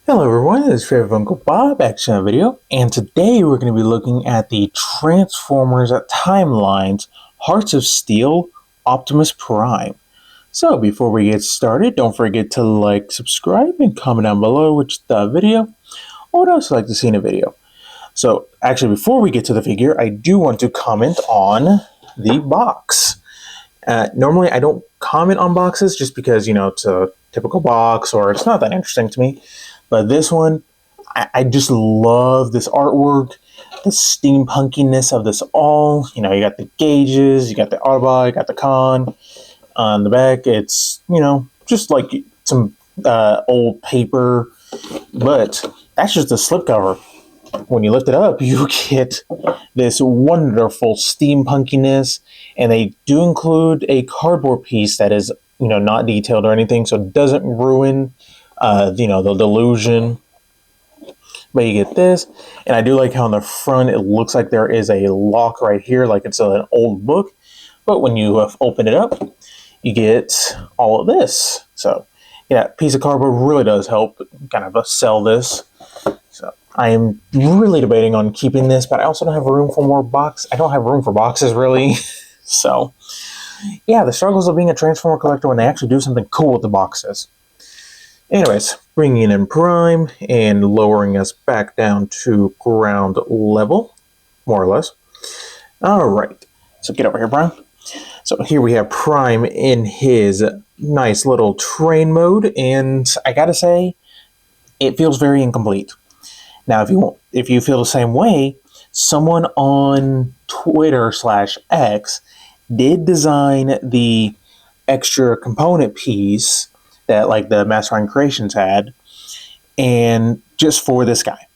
Hello everyone, this is Favorite Uncle Bob back to another video, and today we're going to be looking at the Transformers Timelines Hearts of Steel Optimus Prime. So before we get started, don't forget to like, subscribe, and comment down below which the video or what else you'd like to see in a video. So actually before we get to the figure, I do want to comment on the box. Normally I don't comment on boxes just because, it's a typical box or it's not that interesting to me. But this one, I just love this artwork, the steampunkiness of this all. You got the gauges, you got the Autobot, you got the con. On the back, it's, just like some old paper. But that's just the slipcover. When you lift it up, you get this wonderful steampunkiness. And they do include a cardboard piece that is, not detailed or anything, so it doesn't ruin the delusion. But you get this, and I do like how on the front it looks like there is a lock right here, like it's an old book. But when you open it up, you get all of this. So yeah, piece of cardboard really does help kind of sell this. So I am really debating on keeping this, but I also don't have room for more box. I don't have room for boxes really. So yeah, the struggles of being a Transformer collector when they actually do something cool with the boxes. Anyways, bringing in Prime and lowering us back down to ground level, more or less. Alright, so get over here, Prime. So here we have Prime in his nice little train mode, and I gotta say, it feels very incomplete. Now, if you feel the same way, someone on Twitter/X did design the extra component piece that like the Mastermind Creations had, and just for this guy.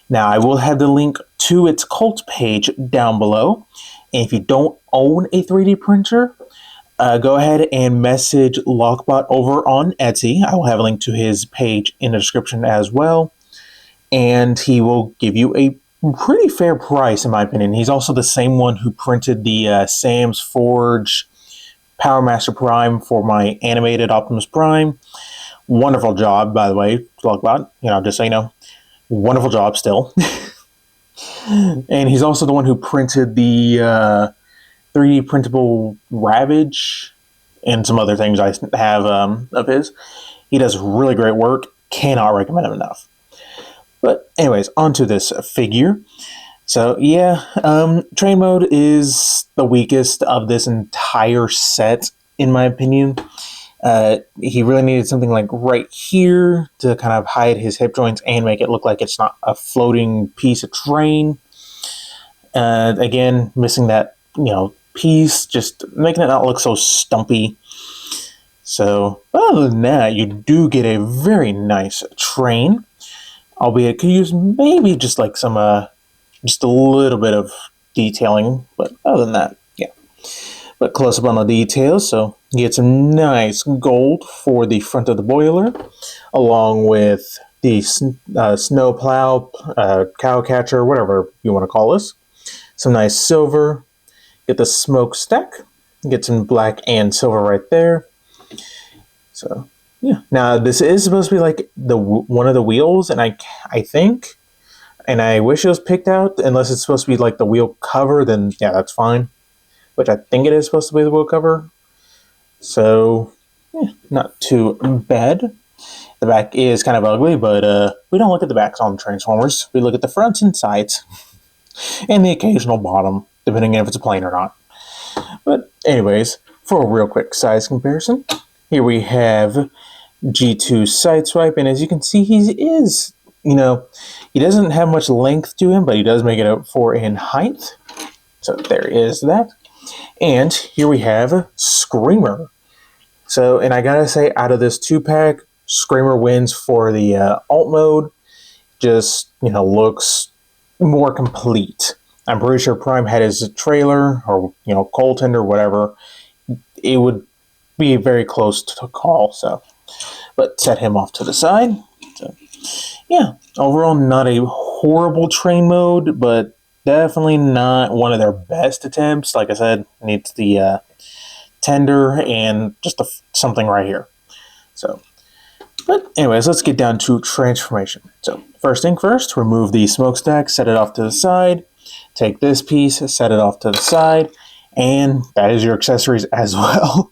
Now I will have the link to its cult page down below, and if you don't own a 3D printer, go ahead and message Lockbot over on Etsy. I will have a link to his page in the description as well, and he will give you a pretty fair price in my opinion. He's also the same one who printed the Sam's Forge Power Master Prime for my animated Optimus Prime. Wonderful job, by the way, Logbot. Just so you know, wonderful job still. And he's also the one who printed the 3D printable Ravage and some other things I have of his. He does really great work. Cannot recommend him enough. But anyways, onto this figure. So yeah, train mode is the weakest of this entire set, in my opinion. He really needed something like right here to kind of hide his hip joints and make it look like it's not a floating piece of train. Again, missing that, piece, just making it not look so stumpy. So other than that, you do get a very nice train, albeit could use maybe just like some just a little bit of detailing, but other than that, yeah. But close up on the details, so you get some nice gold for the front of the boiler, along with the snow plow, cow catcher, whatever you want to call this. Some nice silver. Get the smokestack. Get some black and silver right there. So yeah. Now this is supposed to be like the one of the wheels, and I think. And I wish it was picked out, unless it's supposed to be like the wheel cover, then yeah, that's fine. Which I think it is supposed to be the wheel cover. So, yeah, not too bad. The back is kind of ugly, but we don't look at the backs on Transformers. We look at the fronts and sides, and the occasional bottom, depending on if it's a plane or not. But anyways, for a real quick size comparison, here we have G2 Sideswipe, and as you can see, he is... he doesn't have much length to him, but he does make it up for in height. So there is that. And here we have Screamer. So, and I gotta say, out of this 2-pack, Screamer wins for the alt mode. Just, looks more complete. I'm pretty sure Prime had his trailer, or, Colton or whatever. It would be very close to call, so. But set him off to the side. So, yeah, overall not a horrible train mode, but definitely not one of their best attempts. Like I said, needs the tender and just something right here. So But anyways, let's get down to transformation. So first thing first, remove the smokestack, set it off to the side. Take this piece, set it off to the side, and that is your accessories as well.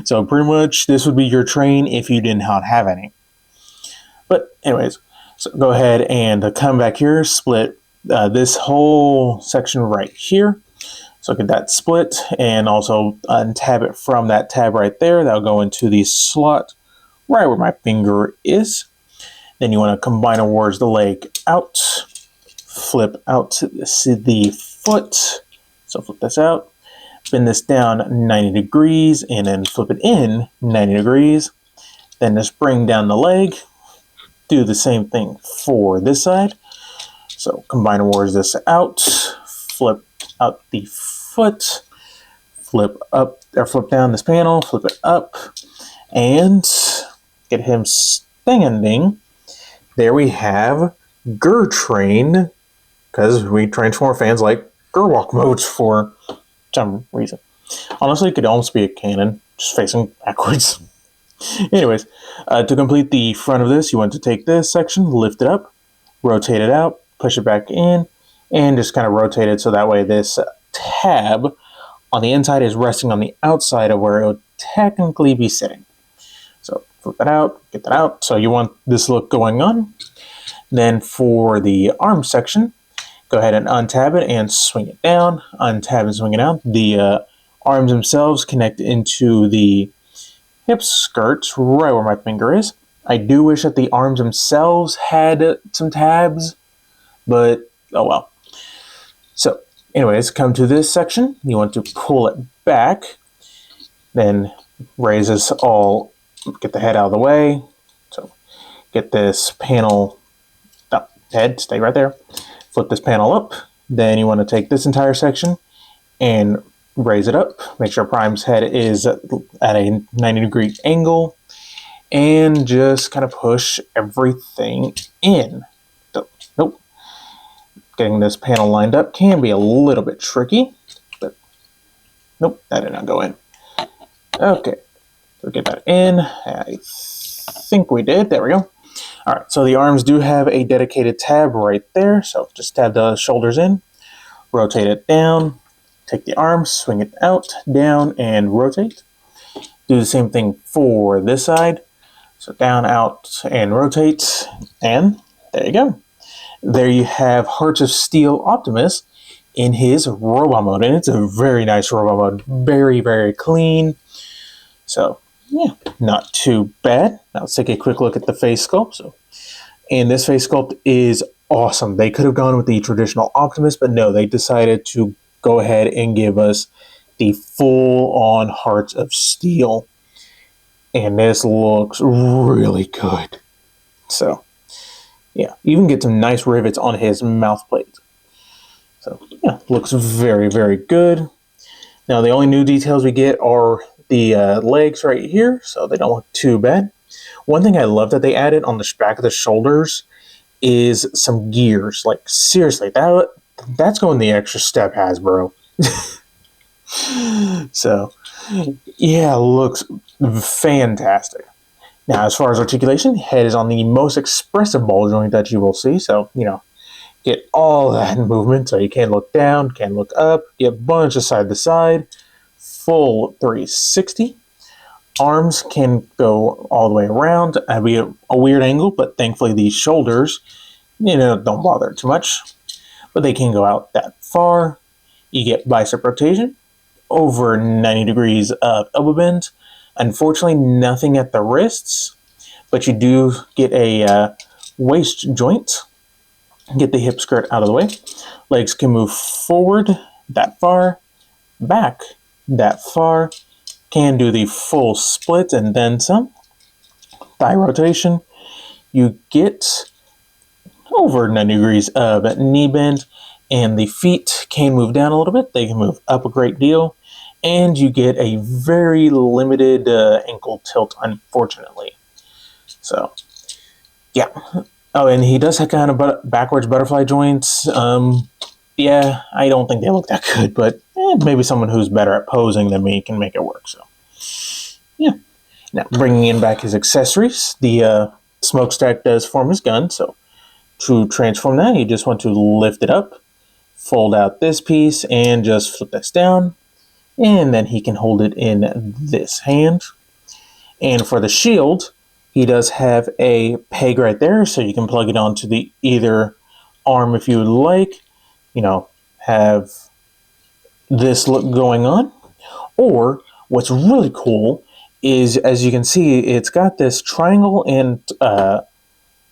So pretty much this would be your train if you did not have any. But anyways, so go ahead and come back here, split this whole section right here. So get that split and also untab it from that tab right there. That'll go into the slot right where my finger is. Then you want to combine towards the leg out, flip out to the foot. So flip this out, spin this down 90 degrees and then flip it in 90 degrees. Then just bring down the leg. Do the same thing for this side. So combine towards this out, flip out the foot, flip up or flip down this panel, flip it up, and get him standing. There we have Train, because we Transformer fans like Walk modes for some reason. Honestly, it could almost be a cannon, just facing backwards. Anyways, to complete the front of this, you want to take this section, lift it up, rotate it out, push it back in, and just kind of rotate it so that way this tab on the inside is resting on the outside of where it would technically be sitting. So flip that out, get that out. So you want this look going on. Then for the arm section, go ahead and untab it and swing it down. Untab and swing it out. The arms themselves connect into the hip skirts right where my finger is. I do wish that the arms themselves had some tabs, but oh well. So anyways, come to this section. You want to pull it back, then raise this all, get the head out of the way. So get this panel, head, stay right there. Flip this panel up. Then you want to take this entire section and raise it up. Make sure Prime's head is at a 90-degree angle. And just kind of push everything in. Nope. Getting this panel lined up can be a little bit tricky. But nope, that did not go in. Okay. So get that in. I think we did. There we go. Alright, so the arms do have a dedicated tab right there. So just tab the shoulders in. Rotate it down. Take the arm, swing it out, down, and rotate. Do the same thing for this side. So down, out, and rotate. And there you go. There you have Hearts of Steel Optimus in his robot mode. And it's a very nice robot mode. Very, very clean. So, yeah, not too bad. Now let's take a quick look at the face sculpt. And this face sculpt is awesome. They could have gone with the traditional Optimus, but no, they decided to go ahead and give us the full-on Hearts of Steel. And this looks really good. So, yeah, even get some nice rivets on his mouth plate. So, yeah, looks very, very good. Now, the only new details we get are the legs right here, so they don't look too bad. One thing I love that they added on the back of the shoulders is some gears. Like, seriously, that's going the extra step, Hasbro. So, yeah, looks fantastic. Now, as far as articulation, head is on the most expressive ball joint that you will see. So, get all that movement. So you can look down, can look up, get a bunch of side to side. Full 360. Arms can go all the way around. That'd be a weird angle, but thankfully these shoulders, don't bother too much. But they can go out that far. You get bicep rotation, over 90 degrees of elbow bend. Unfortunately, nothing at the wrists, but you do get a waist joint. Get the hip skirt out of the way. Legs can move forward that far, back that far. Can do the full split and then some. Thigh rotation. You get over 90 degrees of knee bend, and the feet can move down a little bit. They can move up a great deal, and you get a very limited ankle tilt, unfortunately. So, yeah. Oh, and he does have kind of backwards butterfly joints. Yeah, I don't think they look that good, but maybe someone who's better at posing than me can make it work. So, yeah. Now, bringing in back his accessories, the smokestack does form his gun, so to transform that, you just want to lift it up, fold out this piece, and just flip this down, and then he can hold it in this hand. And for the shield, he does have a peg right there, so you can plug it onto the either arm if you would like, have this look going on. Or what's really cool is, as you can see, it's got this triangle and kind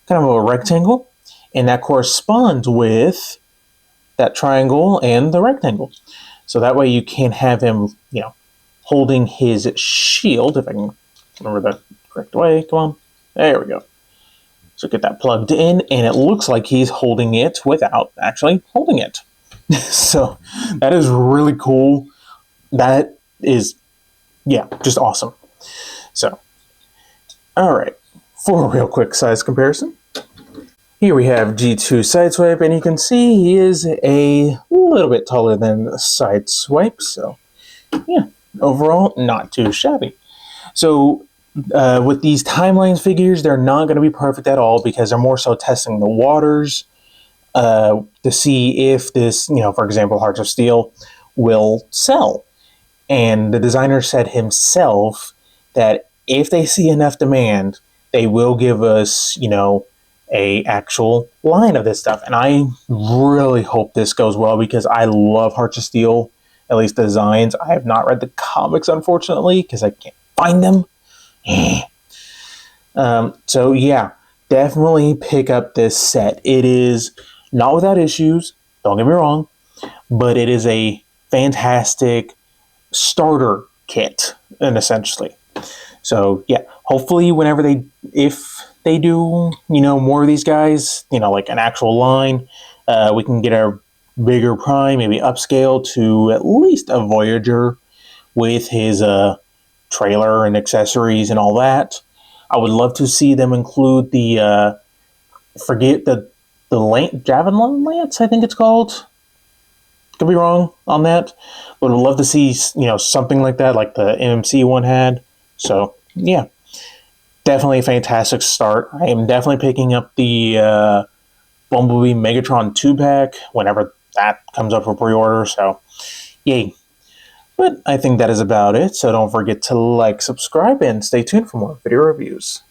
of a rectangle, and that corresponds with that triangle and the rectangle. So that way you can have him, holding his shield, if I can remember the correct way. Come on. There we go. So get that plugged in, and it looks like he's holding it without actually holding it. So that is really cool. That is, just awesome. So, all right. For a real quick size comparison, here we have G2 Sideswipe, and you can see he is a little bit taller than Sideswipe. So, overall, not too shabby. So, with these timelines figures, they're not going to be perfect at all because they're more so testing the waters to see if this, for example, Hearts of Steel will sell. And the designer said himself that if they see enough demand, they will give us, a actual line of this stuff. And I really hope this goes well because I love Hearts of Steel, at least the designs. I have not read the comics, unfortunately, because I can't find them. So yeah, definitely pick up this set. It is not without issues, don't get me wrong, but it is a fantastic starter kit, and essentially. So yeah, hopefully if they do, more of these guys, like an actual line, we can get a bigger Prime, maybe upscale to at least a Voyager with his trailer and accessories and all that. I would love to see them include the Javelin Lance, I think it's called. Could be wrong on that, but I'd love to see something like that, like the MMC one had. So yeah, definitely a fantastic start. I am definitely picking up the Bumblebee Megatron 2-pack whenever that comes up for pre-order. So yay! But I think that is about it. So don't forget to like, subscribe, and stay tuned for more video reviews.